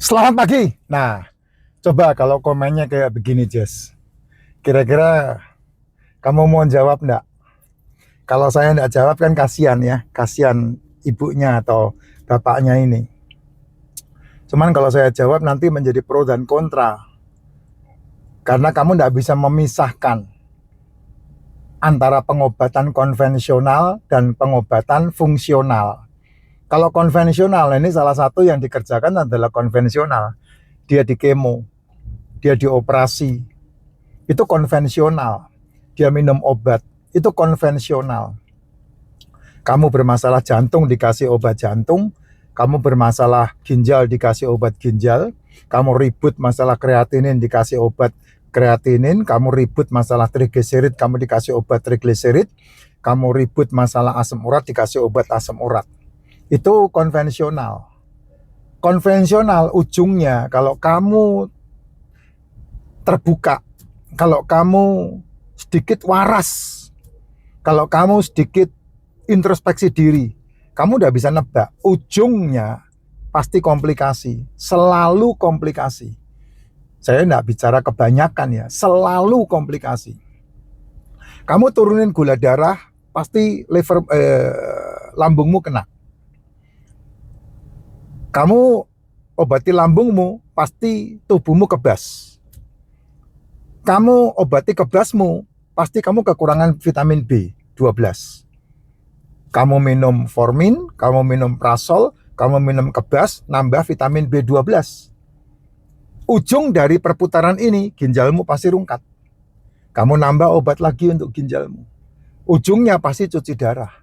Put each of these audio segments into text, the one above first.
Selamat pagi. Nah, coba kalau komennya kayak begini, Jess. Kira-kira kamu mau jawab enggak? Kalau saya enggak jawab kan kasihan ya. Kasihan ibunya atau bapaknya ini. Cuman kalau saya jawab nanti menjadi pro dan kontra. Karena kamu enggak bisa memisahkan antara pengobatan konvensional dan pengobatan fungsional. Kalau konvensional, ini salah satu yang dikerjakan adalah konvensional. Dia di kemo, dia dioperasi, itu konvensional. Dia minum obat, itu konvensional. Kamu bermasalah jantung dikasih obat jantung, kamu bermasalah ginjal dikasih obat ginjal, kamu ribut masalah kreatinin dikasih obat kreatinin, kamu ribut masalah trigliserid kamu dikasih obat trigliserid, kamu ribut masalah asam urat dikasih obat asam urat. Itu konvensional. Konvensional ujungnya kalau kamu terbuka, kalau kamu sedikit waras, kalau kamu sedikit introspeksi diri, kamu udah bisa nebak. Ujungnya pasti komplikasi, selalu komplikasi. Saya enggak bicara kebanyakan ya, selalu komplikasi. Kamu turunin gula darah, pasti lambungmu kena. Kamu obati lambungmu, pasti tubuhmu kebas. Kamu obati kebasmu, pasti kamu kekurangan vitamin B12. Kamu minum Formin, kamu minum Prasol, kamu minum kebas, nambah vitamin B12. Ujung dari perputaran ini, ginjalmu pasti rungkat. Kamu nambah obat lagi untuk ginjalmu. Ujungnya pasti cuci darah.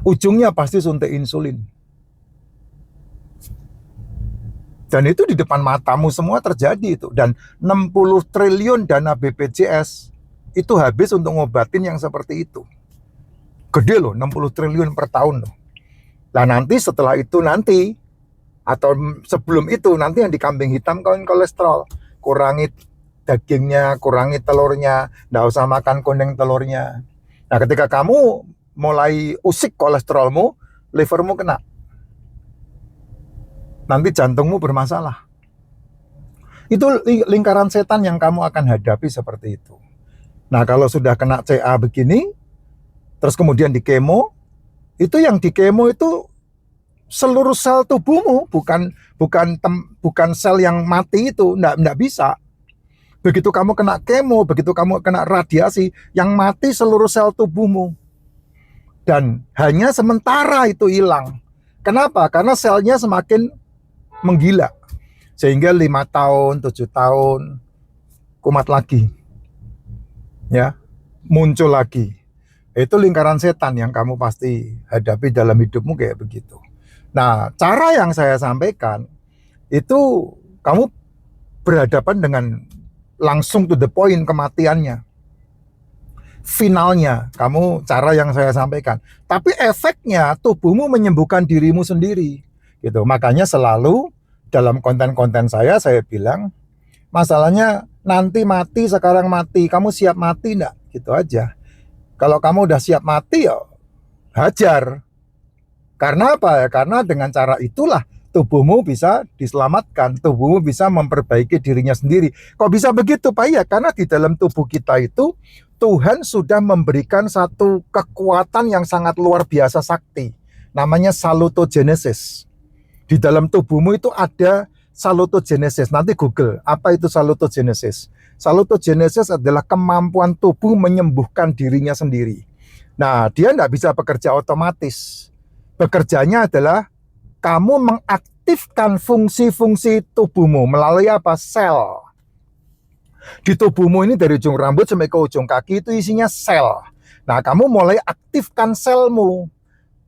Ujungnya pasti suntik insulin. Dan itu di depan matamu semua terjadi itu. Dan 60 triliun dana BPJS itu habis untuk ngobatin yang seperti itu. Gede loh, 60 triliun per tahun loh. Nah nanti setelah itu nanti, atau sebelum itu nanti yang di kambing hitam kawan kolesterol. Kurangi dagingnya, kurangi telurnya, nggak usah makan kuning telurnya. Nah ketika kamu mulai usik kolesterolmu, livermu kena. Nanti jantungmu bermasalah. Itu lingkaran setan yang kamu akan hadapi seperti itu. Nah kalau sudah kena CA begini, terus kemudian di kemo, itu yang di kemo itu seluruh sel tubuhmu, bukan sel yang mati itu, enggak bisa. Begitu kamu kena kemo, begitu kamu kena radiasi, yang mati seluruh sel tubuhmu. Dan hanya sementara itu hilang. Kenapa? Karena selnya semakin menggila. Sehingga 5 tahun, 7 tahun, kumat lagi. Ya, muncul lagi. Itu lingkaran setan yang kamu pasti hadapi dalam hidupmu kayak begitu. Nah, cara yang saya sampaikan, itu kamu berhadapan dengan langsung to the point kematiannya. Finalnya, kamu cara yang saya sampaikan. Tapi efeknya, tubuhmu menyembuhkan dirimu sendiri. Gitu. Makanya selalu dalam konten-konten saya bilang, masalahnya nanti mati, sekarang mati. Kamu siap mati enggak? Gitu aja. Kalau kamu udah siap mati, ya hajar. Karena apa ya? Karena dengan cara itulah tubuhmu bisa diselamatkan, tubuhmu bisa memperbaiki dirinya sendiri. Kok bisa begitu, Pak? Ya, karena di dalam tubuh kita itu Tuhan sudah memberikan satu kekuatan yang sangat luar biasa sakti. Namanya salutogenesis. Di dalam tubuhmu itu ada salutogenesis. Nanti Google, apa itu salutogenesis? Salutogenesis adalah kemampuan tubuh menyembuhkan dirinya sendiri. Nah, dia tidak bisa bekerja otomatis. Bekerjanya adalah kamu mengaktifkan fungsi-fungsi tubuhmu melalui apa? Sel. Di tubuhmu ini dari ujung rambut sampai ke ujung kaki itu isinya sel. Nah, kamu mulai aktifkan selmu.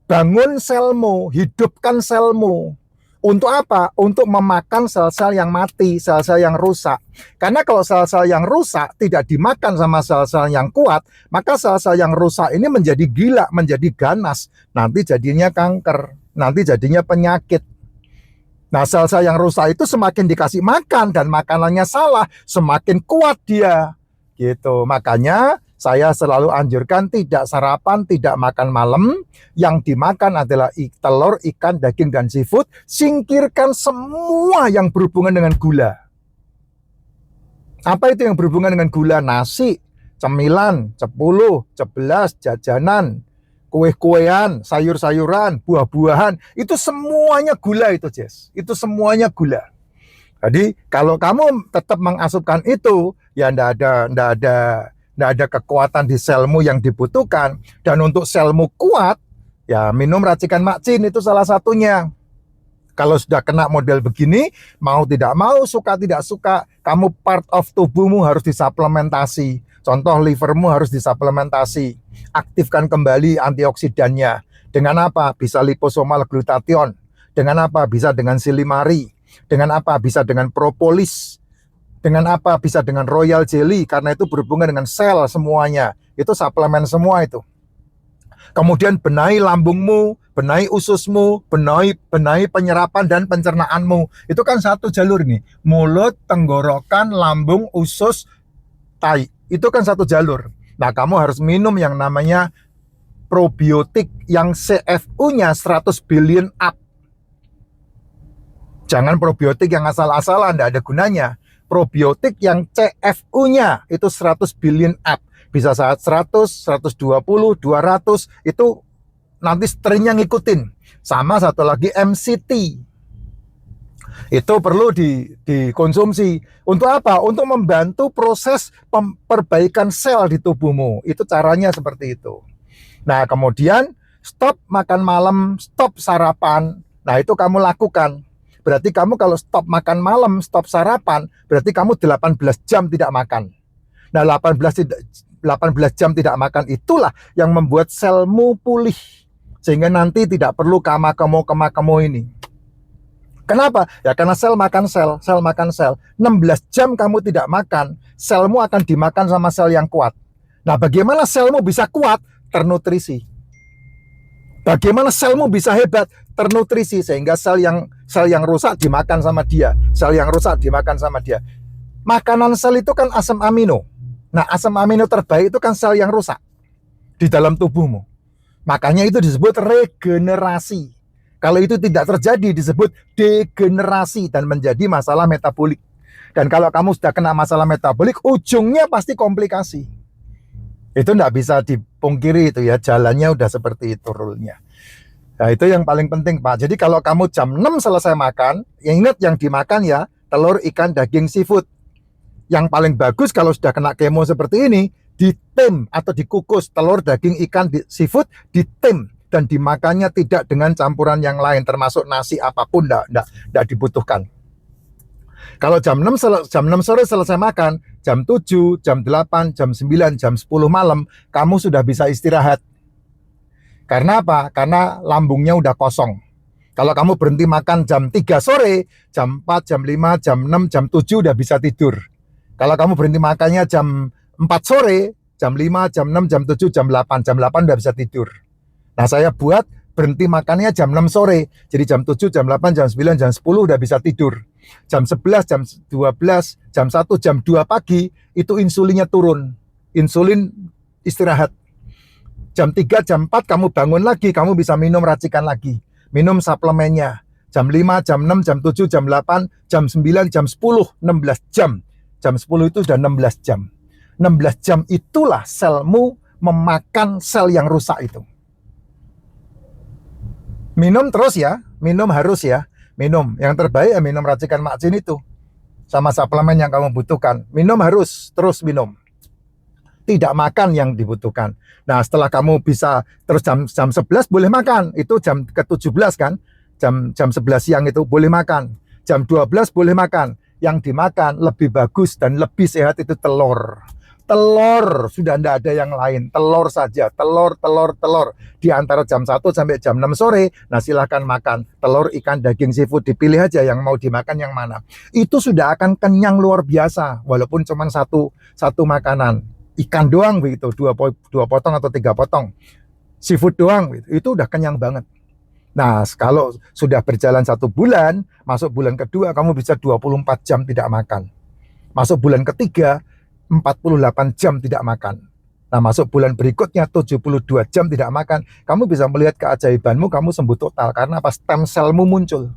Bangun selmu, hidupkan selmu. Untuk apa? Untuk memakan sel-sel yang mati, sel-sel yang rusak. Karena kalau sel-sel yang rusak tidak dimakan sama sel-sel yang kuat, maka sel-sel yang rusak ini menjadi gila, menjadi ganas. Nanti jadinya kanker, nanti jadinya penyakit. Nah, sel-sel yang rusak itu semakin dikasih makan dan makanannya salah, semakin kuat dia. Gitu. Makanya saya selalu anjurkan tidak sarapan, tidak makan malam. Yang dimakan adalah telur, ikan, daging, dan seafood. Singkirkan semua yang berhubungan dengan gula. Apa itu yang berhubungan dengan gula? Nasi, cemilan, cepuluh, cebelas, jajanan, kue-kuean, sayur-sayuran, buah-buahan. Itu semuanya gula itu, Jess. Itu semuanya gula. Jadi kalau kamu tetap mengasupkan itu, ya ndak ada kekuatan di selmu yang dibutuhkan. Dan untuk selmu kuat, ya minum racikan Makcin itu salah satunya. Kalau sudah kena model begini, mau tidak mau, suka tidak suka, kamu part of tubuhmu harus disuplementasi. Contoh livermu harus disuplementasi. Aktifkan kembali antioksidannya. Dengan apa? Bisa liposomal glutathione. Dengan apa? Bisa dengan silimari. Dengan apa? Bisa dengan propolis. Dengan apa? Bisa dengan royal jelly. Karena itu berhubungan dengan sel semuanya. Itu suplemen semua itu. Kemudian benahi lambungmu, benahi ususmu, benahi penyerapan dan pencernaanmu. Itu kan satu jalur nih. Mulut, tenggorokan, lambung, usus, tai. Itu kan satu jalur. Nah, kamu harus minum yang namanya probiotik yang CFU-nya 100 billion up. Jangan probiotik yang asal-asalan, tidak ada gunanya. Probiotik yang CFU-nya itu 100 billion up. Bisa saat 100, 120, 200, itu nanti strain-nya ngikutin. Sama satu lagi MCT. Itu perlu dikonsumsi. Untuk apa? Untuk membantu proses perbaikan sel di tubuhmu. Itu caranya seperti itu. Nah, kemudian stop makan malam, stop sarapan. Nah, itu kamu lakukan. Berarti kamu kalau stop makan malam, stop sarapan, berarti kamu 18 jam tidak makan. Nah, 18 jam tidak makan itulah yang membuat selmu pulih. Sehingga nanti tidak perlu kemo ini. Kenapa? Ya karena sel makan sel, sel makan sel. 16 jam kamu tidak makan, selmu akan dimakan sama sel yang kuat. Nah, bagaimana selmu bisa kuat? Ternutrisi. Bagaimana selmu bisa hebat? Ternutrisi, sehingga sel yang rusak dimakan sama dia, sel yang rusak dimakan sama dia. Makanan sel itu kan asam amino. Nah, asam amino terbaik itu kan sel yang rusak di dalam tubuhmu. Makanya itu disebut regenerasi. Kalau itu tidak terjadi disebut degenerasi dan menjadi masalah metabolik. Dan kalau kamu sudah kena masalah metabolik, ujungnya pasti komplikasi. Itu tidak bisa dipungkiri itu ya, jalannya udah seperti itu rule-nya. Nah, itu yang paling penting, Pak. Jadi kalau kamu jam 6 selesai makan, ya ingat yang dimakan ya telur, ikan, daging, seafood. Yang paling bagus kalau sudah kena kemo seperti ini, ditim atau dikukus telur, daging, ikan, seafood, ditim dan dimakannya tidak dengan campuran yang lain, termasuk nasi apapun, tidak dibutuhkan. Kalau jam 6 sore selesai makan, jam 7, jam 8, jam 9, jam 10 malam, kamu sudah bisa istirahat. Karena apa? Karena lambungnya udah kosong. Kalau kamu berhenti makan jam 3 sore, jam 4, jam 5, jam 6, jam 7 udah bisa tidur. Kalau kamu berhenti makannya jam 4 sore, jam 5, jam 6, jam 7, jam 8 udah bisa tidur. Nah, saya buat berhenti makannya jam 6 sore. Jadi jam 7, jam 8, jam 9, jam 10 udah bisa tidur. Jam 11, jam 12, jam 1, jam 2 pagi, itu insulinnya turun. Insulin istirahat. Jam 3, jam 4 kamu bangun lagi, kamu bisa minum racikan lagi. Minum suplemennya. Jam 5, jam 6, jam 7, jam 8, jam 9, jam 10, 16 jam. Jam 10 itu sudah 16 jam. 16 jam itulah selmu memakan sel yang rusak itu. Minum terus ya, minum harus ya. Minum, yang terbaik ya minum racikan Makcin itu. Sama suplemen yang kamu butuhkan. Minum harus, terus minum. Tidak makan yang dibutuhkan. Nah, setelah kamu bisa terus jam 11 boleh makan. Itu jam ke-17 kan. Jam 11 siang itu boleh makan. Jam 12 boleh makan. Yang dimakan lebih bagus dan lebih sehat itu telur. Telur, sudah tidak ada yang lain. Telur saja, telur. Di antara jam 1 sampai jam 6 sore, nah silahkan makan. Telur, ikan, daging, seafood, dipilih aja yang mau dimakan yang mana. Itu sudah akan kenyang luar biasa, walaupun cuma satu makanan. Ikan doang begitu, 2 potong atau 3 potong. Seafood doang, itu udah kenyang banget. Nah, kalau sudah berjalan 1 bulan, masuk bulan kedua, kamu bisa 24 jam tidak makan. Masuk bulan ketiga, 48 jam tidak makan. Nah, masuk bulan berikutnya 72 jam tidak makan, kamu bisa melihat keajaibanmu, kamu sembuh total. Karena apa? Stem cellmu muncul.